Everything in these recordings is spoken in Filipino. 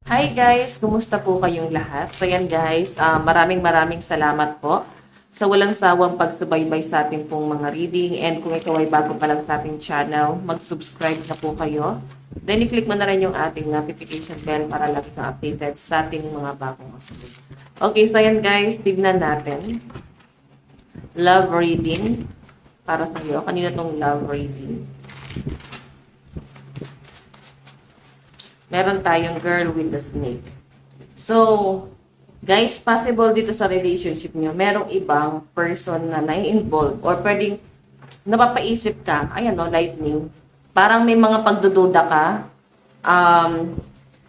Hi guys! Kumusta po kayong lahat? So yan guys, maraming salamat po sa walang sawang pagsubaybay sa ating pong mga reading. And kung ikaw ay bago pa lang sa ating channel, mag-subscribe na po kayo. Then i-click mo na rin yung ating notification bell para lagi kang updated sa ating mga bagong upload. Okay, so yan guys, tignan natin. Love reading para sa iyo. Kanina tong love reading. Meron tayong girl with the snake. So, guys, possible dito sa relationship nyo, merong ibang person na nai-involve or pwedeng napapaisip ka, ayan o, lightning, parang may mga pagdududa ka,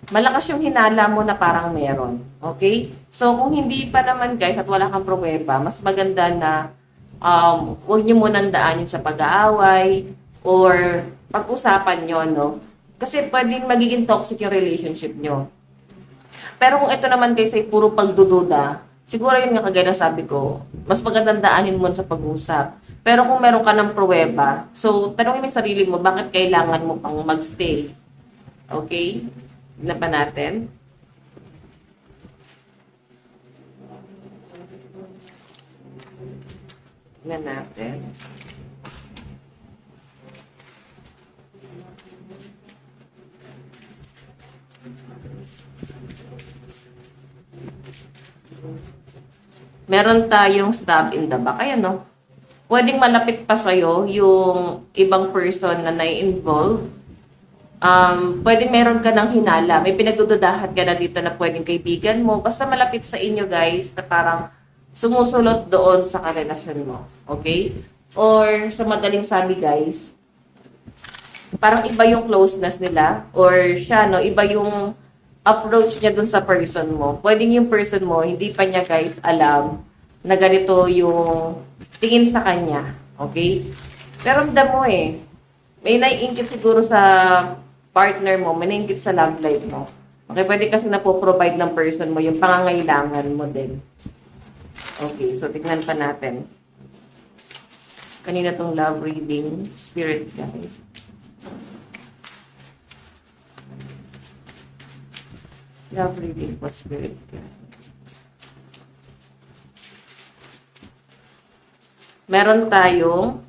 malakas yung hinala mo na parang meron. Okay? So, kung hindi pa naman guys at wala kang pruweba, mas maganda na huwag nyo munang daanin sa pag-aaway or pag-usapan nyo, no? Kasi pwedeng magiging toxic yung relationship nyo. Pero kung ito naman guys ay puro pagdududa, siguro yun nga kagaya ng sabi ko, mas magandang daanin mo sa pag-usap. Pero kung meron ka ng pruweba, so tanongin mo yung sarili mo, bakit kailangan mo pang magstay? Okay? Tignan pa natin. Tignan natin. Meron tayong stab in the back. Ayan, no? Pwedeng malapit pa sa'yo yung ibang person na nai-involve. Pwedeng meron ka ng hinala. May pinagdududahan ka na dito na pwedeng kaibigan mo. Basta malapit sa inyo, guys, na parang sumusulot doon sa karelasyon mo. Okay? Or sa madaling sabi, guys, parang iba yung closeness nila. Or siya, no? Iba yung approach niya dun sa person mo. Pwedeng yung person mo, hindi pa niya guys alam na ganito yung tingin sa kanya. Okay? Pero ramdam mo eh. May naiingit siguro sa partner mo, may naiingit sa love life mo. Okay, pwede kasi na po-provide ng person mo yung pangangailangan mo din. Okay, so tignan pa natin. Kanina tong love reading, spirit guys. Love reading po, spirit guide. Meron tayong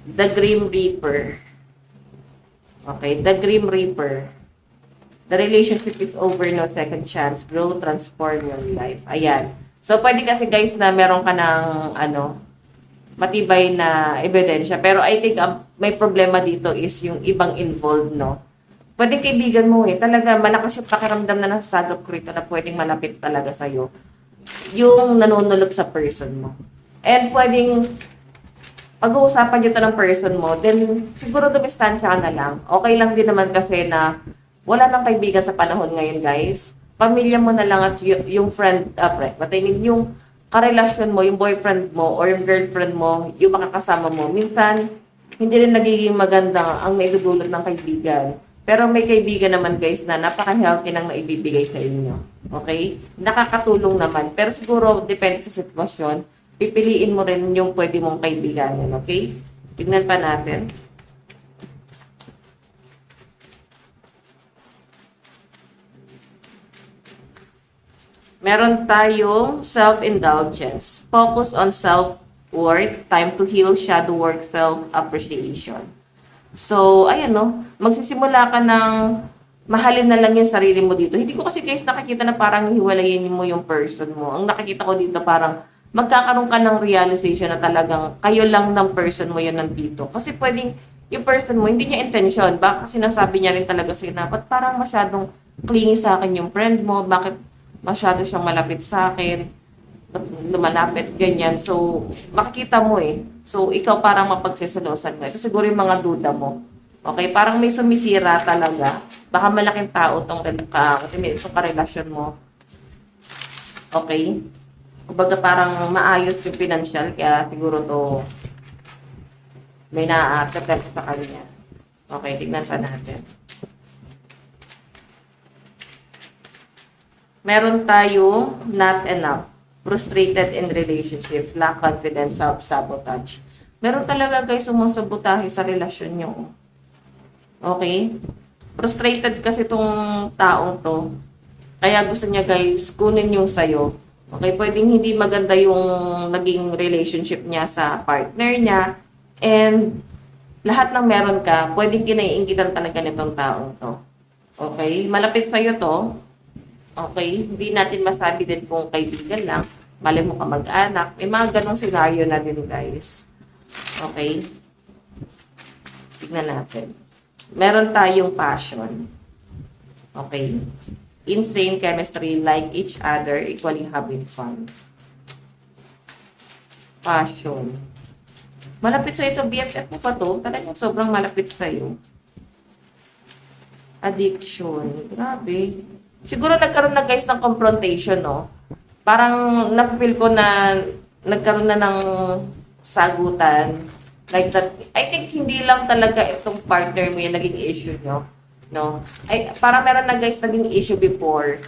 The Grim Reaper. Okay, The Grim Reaper. The relationship is over, no second chance. Grow, transform your life. Ayan. So, pwede kasi guys na meron ka ng, matibay na ebidensya. Pero I think may problema dito is yung ibang involved, no? Pwedeng kaibigan mo eh. Talaga, malakas yung pakiramdam na nasasagap ko rito na pwedeng malapit talaga sa'yo. Yung nanunulop sa person mo. And pwedeng pag-uusapan nyo ito ng person mo, then siguro dumistansya ka na lang. Okay lang din naman kasi na wala nang kaibigan sa panahon ngayon, guys. Pamilya mo na lang at yung friend, yung karelasyon mo, yung boyfriend mo or yung girlfriend mo, yung makakasama mo. Minsan, hindi rin nagiging maganda ang naidudulot ng kaibigan. Pero may kaibigan naman guys na napaka-healthy nang naibibigay sa inyo. Okay? Nakakatulong naman. Pero siguro, depende sa sitwasyon, pipiliin mo rin yung pwede mong kaibiganin. Okay? Tignan pa natin. Meron tayong self-indulgence. Focus on self-worth. Time to heal, shadow work, self-appreciation. So, ayan no, magsisimula ka ng mahalin na lang yung sarili mo dito. Hindi ko kasi guys nakikita na parang hiwalayin mo yung person mo. Ang nakikita ko dito parang magkakaroon ka ng realization na talagang kayo lang ng person mo yun nandito. Kasi pwedeng yung person mo, hindi niya intention. Baka sinasabi niya rin talaga sa'yo na, ba't parang masyadong clingy sa akin yung friend mo? Bakit masyado siyang malapit sa akin? Lumalapit, ganyan. So, makikita mo eh. So, ikaw parang mapagseselosan mo. Ito siguro yung mga duda mo. Okay? Parang may sumisira talaga. Baka malaking tao itong karelasyon mo. Okay? Kumbaga parang maayos yung financial. Kaya siguro to may na-accept sa kanya. Okay, tignan pa natin. Meron tayong not enough. Frustrated in relationship, lack confidence, self-sabotage. Meron talaga guys sumusabotahe sa relasyon nyo. Okay? Frustrated kasi tong taong to. Kaya gusto niya guys, kunin yung sayo. Okay? Pwedeng hindi maganda yung naging relationship niya sa partner niya. And lahat ng meron ka, pwedeng kinaiinggitan talaga nitong taong to. Okay? Malapit sa'yo to. Okay? Hindi natin masabi din kung kaibigan lang. Mali mo ka mag-anak. May mga ganong scenario na din guys. Okay? Tignan natin. Meron tayong passion. Okay? Insane chemistry, like each other, equally having fun. Passion. Malapit sa ito, BFF mo pa to? Talagang sobrang malapit sa'yo. Addiction. Grabe. Siguro nagkaroon na guys ng confrontation, no? Parang na-feel ko na nagkaroon na ng sagutan. Like that. I think hindi lang talaga itong partner mo yung naging issue nyo. No? Ay, parang meron na guys naging issue before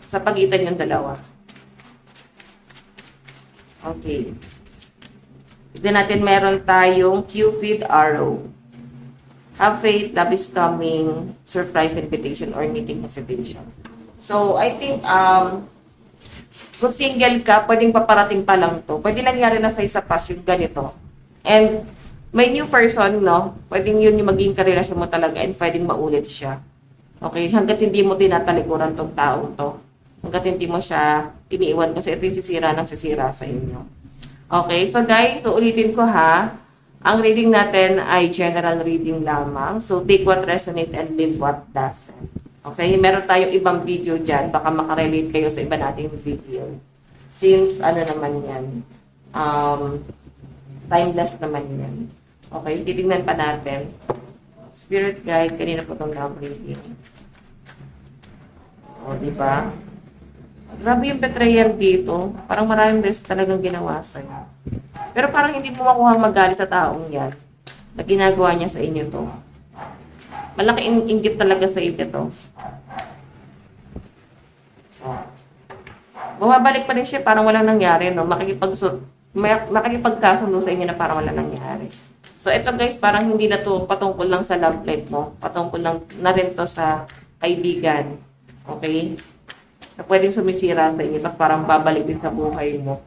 sa pagitan yung dalawa. Okay. Tignan natin, meron tayong Cupid Arrow. Have faith, love is coming, surprise invitation, or meeting hesitation. So, I think, kung single ka, pwedeng paparating pa lang to. Pwede nangyari na sa isa past yung ganito. And, may new person, no? Pwedeng yun yung maging karelasyon mo talaga and pwedeng maulit siya. Okay? Hanggat hindi mo tinatalikuran tong taong to. Hanggat hindi mo siya iniiwan kasi ito yung sisira ng sisira sa inyo. Okay? So, guys, so ulitin ko ha. Ang reading natin ay general reading lamang. So, take what resonate and leave what doesn't. Okay, meron tayong ibang video dyan. Baka makarelate kayo sa iba nating video. Since, ano naman yan, timeless naman yan. Okay, titignan pa natin. Spirit guide, kanina po itong love reading. O, diba? Grabe yung betrayal dito. Parang maraming beses talagang ginawa sa'yo. Pero parang hindi mo makuha magalit sa taong yan na ginagawa niya sa inyo to. Malaki inggit talaga sa inyo to. Oh. Bumabalik pa rin siya, parang walang nangyari, no? Makikipagkasundo sa inyo na parang walang nangyari. So, ito guys, parang hindi na to patungkol lang sa love life mo. Patungkol lang na rin to sa kaibigan. Okay? Na pwedeng sumisira sa inyo, tapos parang babalik din sa buhay mo.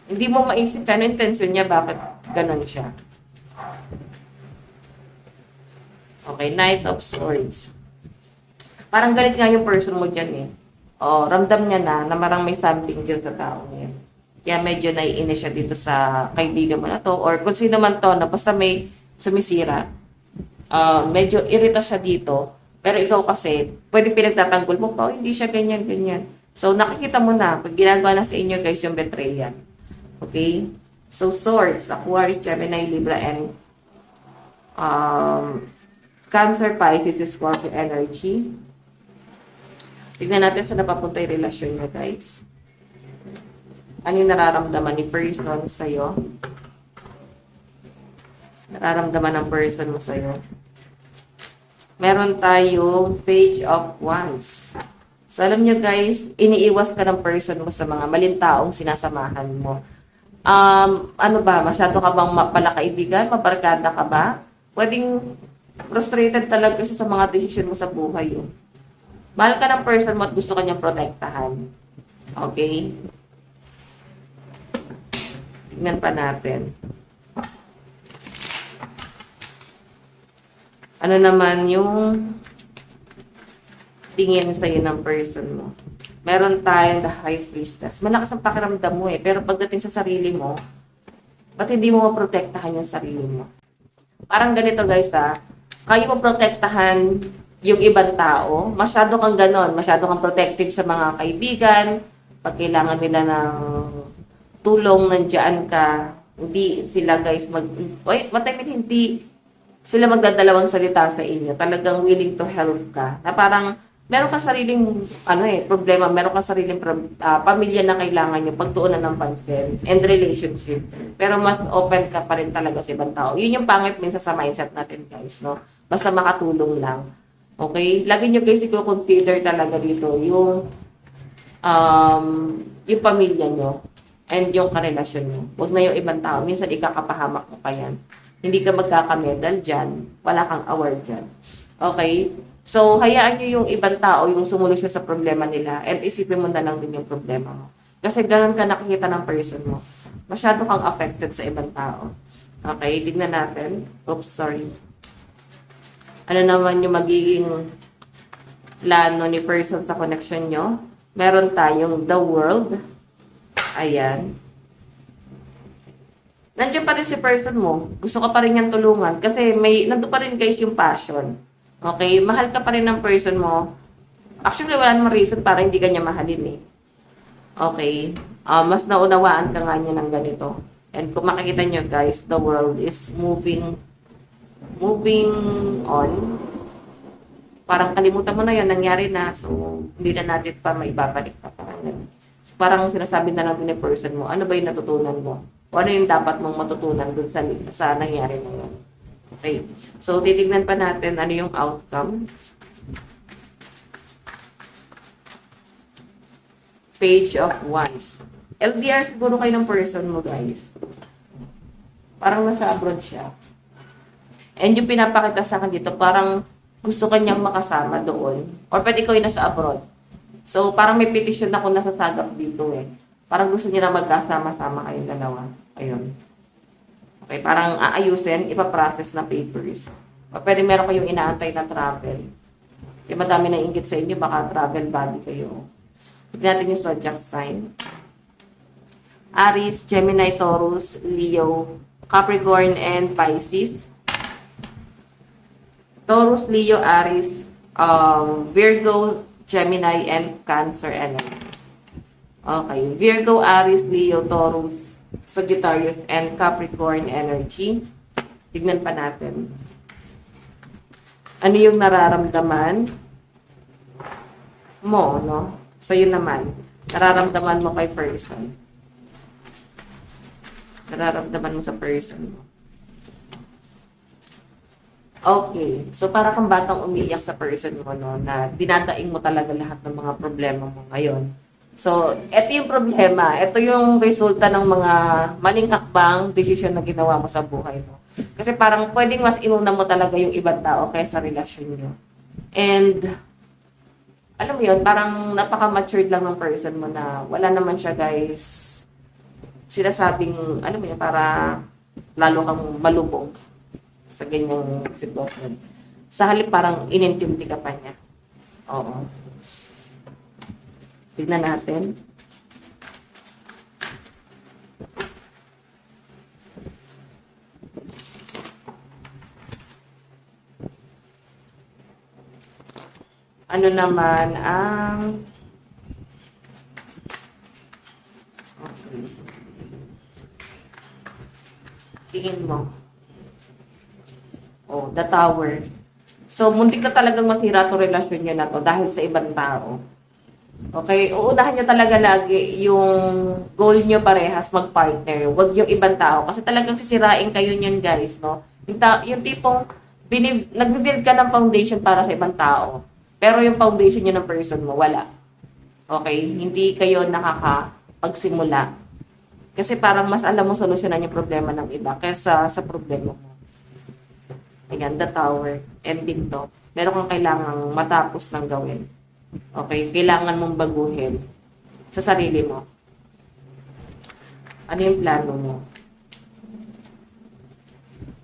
Hindi mo maisip ka, ano intention niya, bakit ganon siya. Okay, Knight of Swords. Parang galit nga yung person mo dyan eh. O, ramdam niya na parang may something dyan sa tao niya. Kaya medyo naiinis siya dito sa kaibigan mo na to. Or kung sino man to, na basta may sumisira. Medyo irita siya dito. Pero ikaw kasi, pwede pinagtatanggol mo pa, hindi siya ganyan, ganyan. So, nakikita mo na, pag ginagawa na sa inyo guys yung betrayal. Okay? So, Swords, Aquarius, Gemini, Libra, and Cancer, Pisces, Scorpio energy. Tignan natin sa napapunta yung relasyon nyo, guys. Ano yung nararamdaman ni person sa'yo? Nararamdaman ng person mo sa'yo. Meron tayong Page of Wands. So, alam nyo, guys, iniiwas ka ng person mo sa mga malintaong sinasamahan mo. Ano ba? Masyado ka bang palakaibigan? Mabarkada ka ba? Pwedeng frustrated talaga siya sa mga desisyon mo sa buhay. Oh. Mahal ka ng person mo at gusto kanyang protektahan. Okay? Tignan pa natin. Ano naman yung tingin sa'yo ng person mo? Meron tayong the High Priestess. Malakas ang pakiramdam mo eh. Pero pagdating sa sarili mo, ba't hindi mo maprotektahan yung sarili mo? Parang ganito guys kayo mo protektahan yung ibang tao. Masyado kang ganon. Masyado kang protective sa mga kaibigan. Pag kailangan nila ng tulong, nandiyan ka. Hindi sila guys hindi sila magdadalawang salita sa inyo. Talagang willing to help ka. Na parang meron ka sariling problema, meron ka sariling pamilya na kailangan nyo pagtuunan ng pansin and relationship. Pero mas open ka pa rin talaga sa ibang tao. Yun yung pangit minsan sa mindset natin guys, no? Basta makatulong lang. Okay? Lagi nyo guys i-consider talaga dito yung pamilya nyo and yung karelasyon mo. Huwag na yung ibang tao. Minsan ikakapahamak mo pa yan. Hindi ka magkakamedal dyan. Wala kang award dyan. Okay? So, hayaan nyo yung ibang tao yung sumulusyon sa problema nila and isipin mo na lang din yung problema mo. Kasi ganun ka nakikita ng person mo. Masyado kang affected sa ibang tao. Okay? Tignan natin. Oops, sorry. Ano naman yung magiging plano ni person sa connection nyo? Meron tayong the world. Ayan. Nandiyan pa rin si person mo. Gusto ka pa rin niyang tulungan. Kasi nandun pa rin guys yung passion. Okay? Mahal ka pa rin ng person mo. Actually, wala namang reason para hindi ka niya mahalin eh. Okay? Mas naunawaan ka nga niya ng ganito. And kung makikita niyo guys, the world is moving on. Parang kalimutan mo na yun, nangyari na. So, hindi na natin pa maibabalik pa. So, parang sinasabi na lang ni person mo, ano ba yung natutunan mo? O ano yung dapat mong matutunan dun sa nangyari na yun? Okay. So, titignan pa natin ano yung outcome. Page of Wands. LDR siguro kayo ng person mo, guys. Parang nasa abroad siya. And yung pinapakita sa akin dito, parang gusto kanyang makasama doon. Or pwede ikaw yung nasa abroad. So, parang may petition ako nasasagap dito eh. Parang gusto niya na magkasama-sama kayong dalawa. Ayun. Okay, parang aayusin, ipaprocess na papers. O pwede meron kayong inaantay na travel. Yung madami na inggit sa inyo, baka travel body kayo. Tignan natin yung zodiac sign. Aries, Gemini, Taurus, Leo, Capricorn, and Pisces. Taurus, Leo, Aries, Virgo, Gemini, and Cancer energy. Okay. Virgo, Aries, Leo, Taurus, Sagittarius, and Capricorn energy. Tignan pa natin. Ano yung nararamdaman mo, no? Sa'yo naman. Nararamdaman mo kay person. Nararamdaman mo sa person mo. Okay. So, para kang batang umiiyak sa person mo, no, na dinadaing mo talaga lahat ng mga problema mo ngayon. So, ito yung problema. Ito yung resulta ng mga maling hakbang, decision na ginawa mo sa buhay mo. Kasi parang pwedeng mas inuna mo talaga yung ibang tao kaysa relasyon nyo. And, alam mo yun, parang napaka-matured lang ng person mo na wala naman siya, guys, sinasabing, alam mo yun, para lalo kang malubog sa ganyang sitwasyon. Sa halip parang inintindi ka pa niya. Oo. Tignan natin. Ano naman ang tingin mo? Oh, the Tower. So, muntik na talagang masira itong relasyon niya na to dahil sa ibang tao. Okay? Uunahan niyo talaga lagi yung goal niyo parehas mag-partner. Huwag yung ibang tao. Kasi talagang sisirain kayo niyan, guys, no? Yung tipong nag-build ka ng foundation para sa ibang tao. Pero yung foundation niyo ng person mo, wala. Okay? Hindi kayo nakakapagsimula. Kasi parang mas alam mo solusyonan yung problema ng iba kaysa sa problema mo. Ayan, the Tower. Ending to. Meron kang kailangang matapos ng gawin. Okay? Kailangan mong baguhin sa sarili mo. Ano yung plano mo?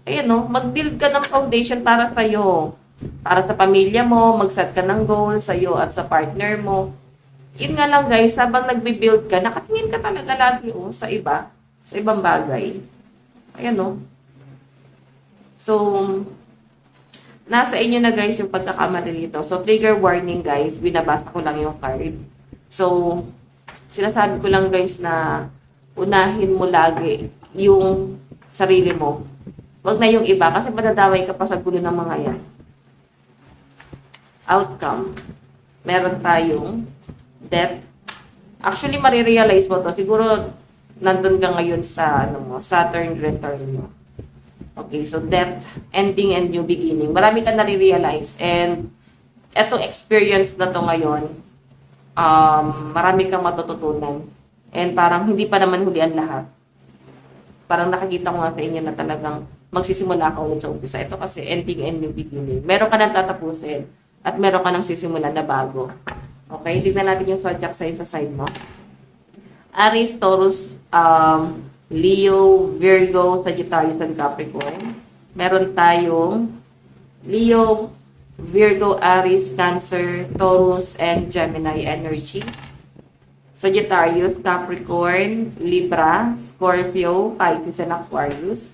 Ayan, no? Mag-build ka ng foundation para sa'yo. Para sa pamilya mo, mag-set ka ng goal sa'yo at sa partner mo. Yun nga lang, guys, habang nagbe-build ka, nakatingin ka talaga lagi, sa iba. Sa ibang bagay. Ayan, no? So, nasa inyo na, guys, yung pagkakamali dito. So, trigger warning, guys. Binabasa ko lang yung card. So, sinasabi ko lang, guys, na unahin mo lagi yung sarili mo. Wag na yung iba kasi madadamay ka pa sa gulo ng mga yan. Outcome. Meron tayong death. Actually, marirealize mo to. Siguro, nandun ka ngayon sa Saturn return mo. Okay, so death, ending, and new beginning. Marami ka nare-realize. And etong experience na to ngayon, marami kang matututunan. And parang hindi pa naman huli ang lahat. Parang nakikita ko nga sa inyo na talagang magsisimula ka ulit sa umpisa. Ito kasi ending and new beginning. Meron ka nang tatapusin at meron ka nang sisimulan na bago. Okay, tignan natin yung zodiac sign sa side mo. Aries, Taurus, Leo, Virgo, Sagittarius, and Capricorn. Meron tayong Leo, Virgo, Aries, Cancer, Taurus, and Gemini energy. Sagittarius, Capricorn, Libra, Scorpio, Pisces, and Aquarius.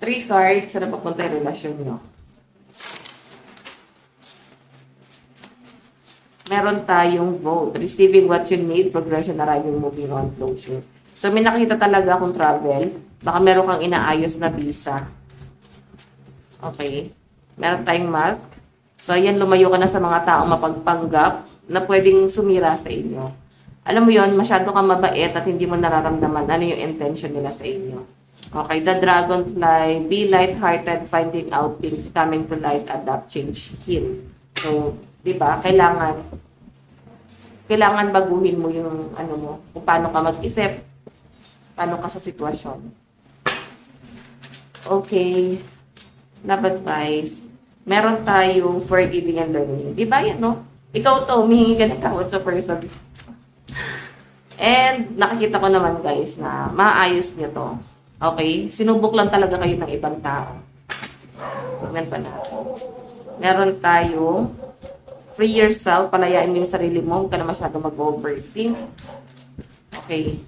3 cards na papunta yung relasyon nyo. Meron tayong vote, receiving what you need, progression, arriving, moving on, closure. So, may nakita talaga akong travel. Baka meron kang inaayos na visa. Okay. Meron tayong mask. So, ayan, lumayo ka na sa mga taong mapagpanggap na pwedeng sumira sa inyo. Alam mo yon, masyado kang mabait at hindi mo nararamdaman ano yung intention nila sa inyo. Okay, the dragonfly, be light-hearted, finding out things, coming to light, adapt, change, heal. So, di ba, kailangan baguhin mo yung ano mo, kung paano ka mag-isip, paano ka sa sitwasyon. Okay, love advice. Meron tayong forgiving and learning. Di ba yan, no? Ikaw to, humingi ka ng tawad sa person. And nakikita ko naman guys na maayos niyo to. Okay? Sinubok lang talaga kayo ng ibang tao. Tignan pa natin. Meron tayong free yourself, palayain mo yung sarili mo, huwag ka na masyado mag-overthink. Okay.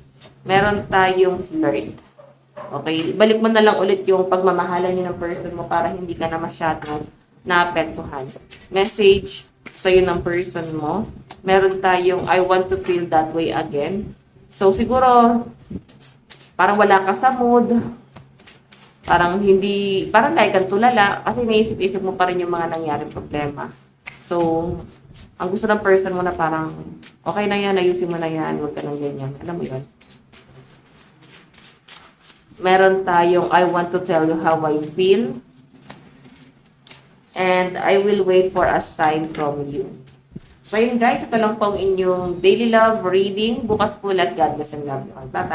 Meron tayong flirt. Okay. Balik mo na lang ulit yung pagmamahalan niyo ng person mo para hindi ka na masyadong naapektuhan. Message sa'yo ng person mo. Meron tayong I want to feel that way again. So, siguro, parang wala ka sa mood. Parang lagi kang tulala kasi naisip-isip mo pa rin yung mga nangyaring problema. So, ang gusto ng person mo na parang, okay na yan, ayusin mo na yan, huwag ka nang ganyan. Alam mo yun? Meron tayong I want to tell you how I feel. And I will wait for a sign from you. So, yun guys, ito lang po ang inyong daily love reading. Bukas po lahat. God bless and love you all. Bye-bye.